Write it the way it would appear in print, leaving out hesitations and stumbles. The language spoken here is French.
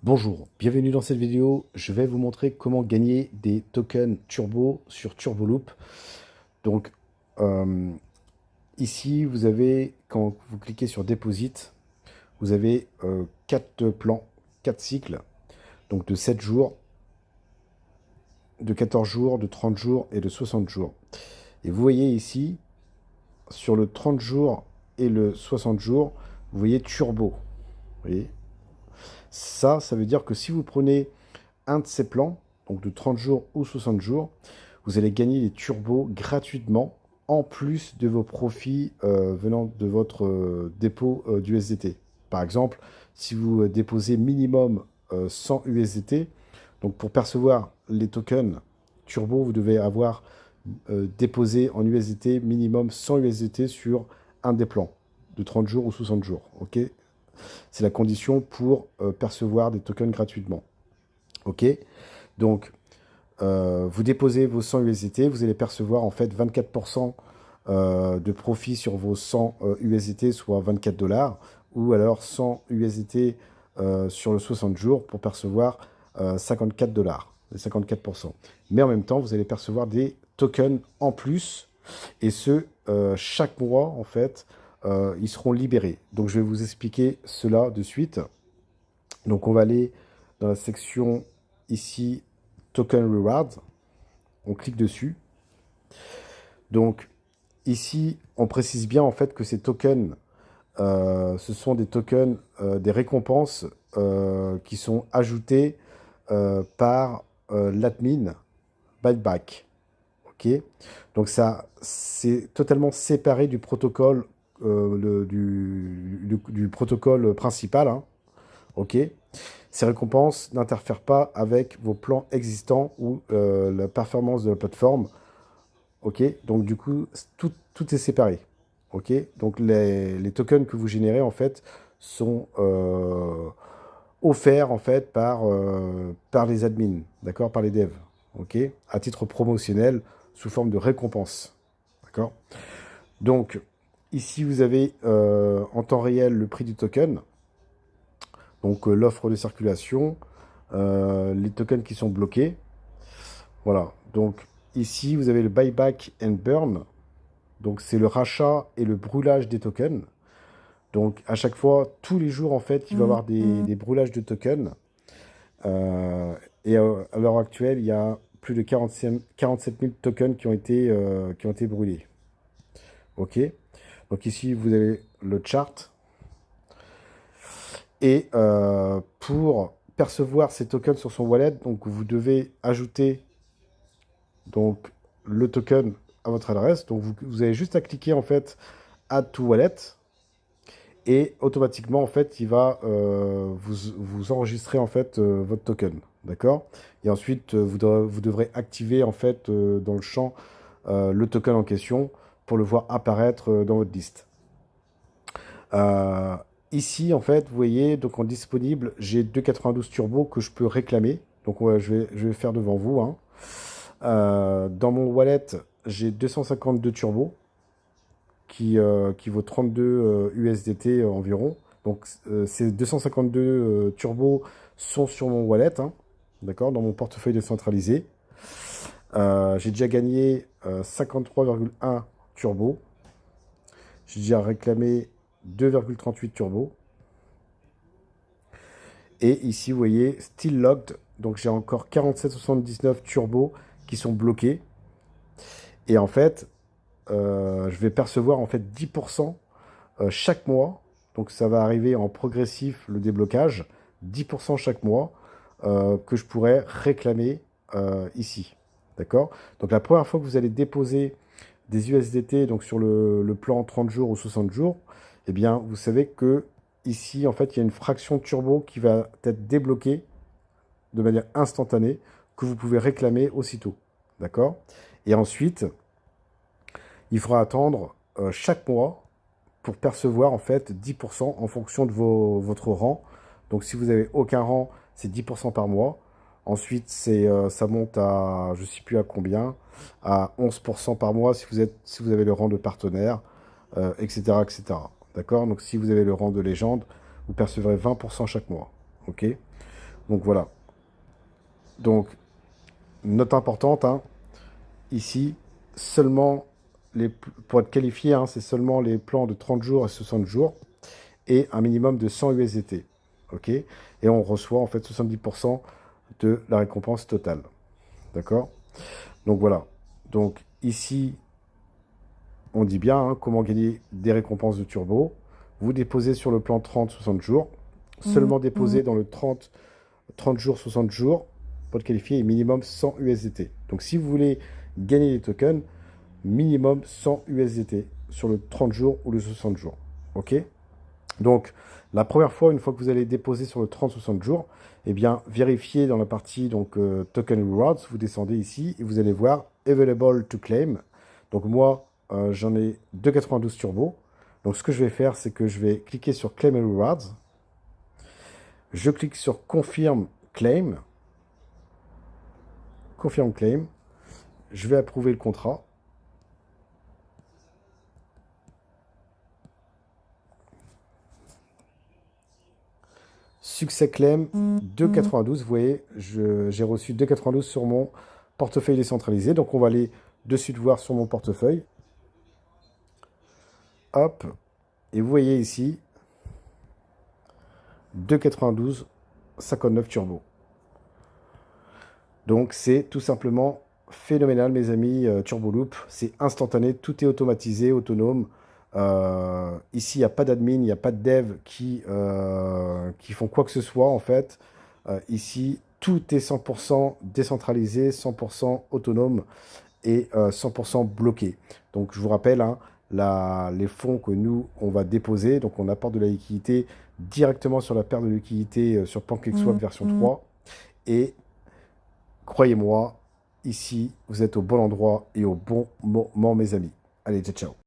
Bonjour, bienvenue dans cette vidéo. Je vais vous montrer comment gagner des tokens turbo sur Turboloop. Donc euh, ici, vous avez, quand vous cliquez sur Deposit, vous avez 4 plans, 4 cycles, donc de 7 jours, de 14 jours, de 30 jours et de 60 jours. Et vous voyez ici, sur le 30 jours et le 60 jours, vous voyez Turbo. Vous voyez ça veut dire que si vous prenez un de ces plans, donc de 30 jours ou 60 jours, vous allez gagner les turbos gratuitement, en plus de vos profits venant de votre dépôt d'USDT. Par exemple, si vous déposez minimum 100 USDT, donc pour percevoir les tokens turbo, vous devez avoir déposé en USDT minimum 100 USDT sur un des plans de 30 jours ou 60 jours. Ok, c'est la condition pour percevoir des tokens gratuitement. Ok, donc vous déposez vos 100 USDT, vous allez percevoir en fait 24% de profit sur vos 100 USDT, soit 24 dollars, ou alors 100 USDT sur le 60 jours pour percevoir 54 dollars, les 54%. Mais en même temps, vous allez percevoir des tokens en plus, et ce, chaque mois, en fait, ils seront libérés. Donc je vais vous expliquer cela de suite. Donc on va aller dans la section ici, Token Rewards. On clique dessus. Donc ici, on précise bien en fait que ces tokens, ce sont des tokens, des récompenses qui sont ajoutées par l'admin Buyback. Ok. Donc ça, c'est totalement séparé du protocole, du protocole principal. Hein. Ok. Ces récompenses n'interfèrent pas avec vos plans existants ou la performance de la plateforme. Ok, donc du coup, tout est séparé. Ok, donc les tokens que vous générez en fait sont offerts en fait par les admins, d'accord, par les devs. Ok, à titre promotionnel sous forme de récompense. D'accord. Donc ici vous avez en temps réel le prix du token, donc l'offre de circulation, les tokens qui sont bloqués. Voilà, donc ici vous avez le buyback and burn. Donc c'est le rachat et le brûlage des tokens. Donc à chaque fois, tous les jours en fait, il va y avoir des brûlages de tokens. Euh, et à l'heure actuelle, il y a plus de 47 000 tokens qui ont été brûlés. Ok. Donc ici, vous avez le chart. Et pour percevoir ces tokens sur son wallet, donc vous devez ajouter donc le token à votre adresse. Donc vous avez juste à cliquer en fait Add to Wallet. Et automatiquement, en fait, il va vous enregistrer en fait votre token, d'accord? Et ensuite, vous devrez activer en fait dans le champ le token en question pour le voir apparaître dans votre liste. Euh, Ici, en fait, vous voyez, donc en disponible, j'ai 2,92 turbo que je peux réclamer. Donc, ouais, je vais faire devant vous. Hein. Dans mon wallet, j'ai 252 turbo qui vaut 32 USDT environ. Donc ces 252 turbos sont sur mon wallet, hein, d'accord, dans mon portefeuille décentralisé. J'ai déjà gagné 53,1 turbos. J'ai déjà réclamé 2,38 turbos. Et ici, vous voyez, still locked. Donc j'ai encore 47,79 turbos qui sont bloqués. Et en fait, je vais percevoir en fait 10% chaque mois. Donc ça va arriver en progressif le déblocage, 10% chaque mois que je pourrais réclamer ici. D'accord. Donc la première fois que vous allez déposer des USDT donc sur le plan 30 jours ou 60 jours, eh bien vous savez que ici en fait il y a une fraction turbo qui va être débloquée de manière instantanée que vous pouvez réclamer aussitôt. D'accord. Et ensuite, il faudra attendre chaque mois pour percevoir en fait 10% en fonction de votre rang. Donc si vous avez aucun rang, c'est 10% par mois. Ensuite, ça monte à, je ne sais plus à combien, à 11% par mois si vous avez le rang de partenaire, etc., etc. D'accord. Donc si vous avez le rang de légende, vous percevrez 20% chaque mois. Ok. Donc voilà. Donc, note importante, hein, ici, seulement pour être qualifié, hein, c'est seulement les plans de 30 jours et 60 jours et un minimum de 100 USDT. OK? Et on reçoit en fait 70% de la récompense totale. D'accord? Donc voilà. Donc ici, on dit bien hein, comment gagner des récompenses de turbo. Vous déposez sur le plan 30-60 jours. Seulement déposer dans le 30 jours, 60 jours, pour être qualifié, et minimum 100 USDT. Donc si vous voulez gagner des tokens, minimum 100 USDT sur le 30 jours ou le 60 jours. OK? Donc, la première fois, une fois que vous allez déposer sur le 30-60 jours, eh bien, vérifiez dans la partie donc, Token Rewards, vous descendez ici et vous allez voir Available to Claim. Donc moi, j'en ai 2,92 turbo. Donc ce que je vais faire, c'est que je vais cliquer sur Claim and Rewards. Je clique sur Confirm Claim. Confirm Claim. Je vais approuver le contrat. Succès claim 2,92. Vous voyez, j'ai reçu 2,92 sur mon portefeuille décentralisé. Donc, on va aller de suite voir sur mon portefeuille. Hop. Et vous voyez ici, 2,92, 59 turbo. Donc, c'est tout simplement phénoménal, mes amis. Turboloop, c'est instantané. Tout est automatisé, autonome. Ici, il n'y a pas d'admin, il n'y a pas de dev qui font quoi que ce soit, en fait. Ici, tout est 100% décentralisé, 100% autonome et 100% bloqué. Donc, je vous rappelle, hein, les fonds que nous, on va déposer, donc on apporte de la liquidité directement sur la paire de liquidité sur PancakeSwap version 3. Et croyez-moi, ici, vous êtes au bon endroit et au bon moment, mes amis. Allez, ciao, ciao.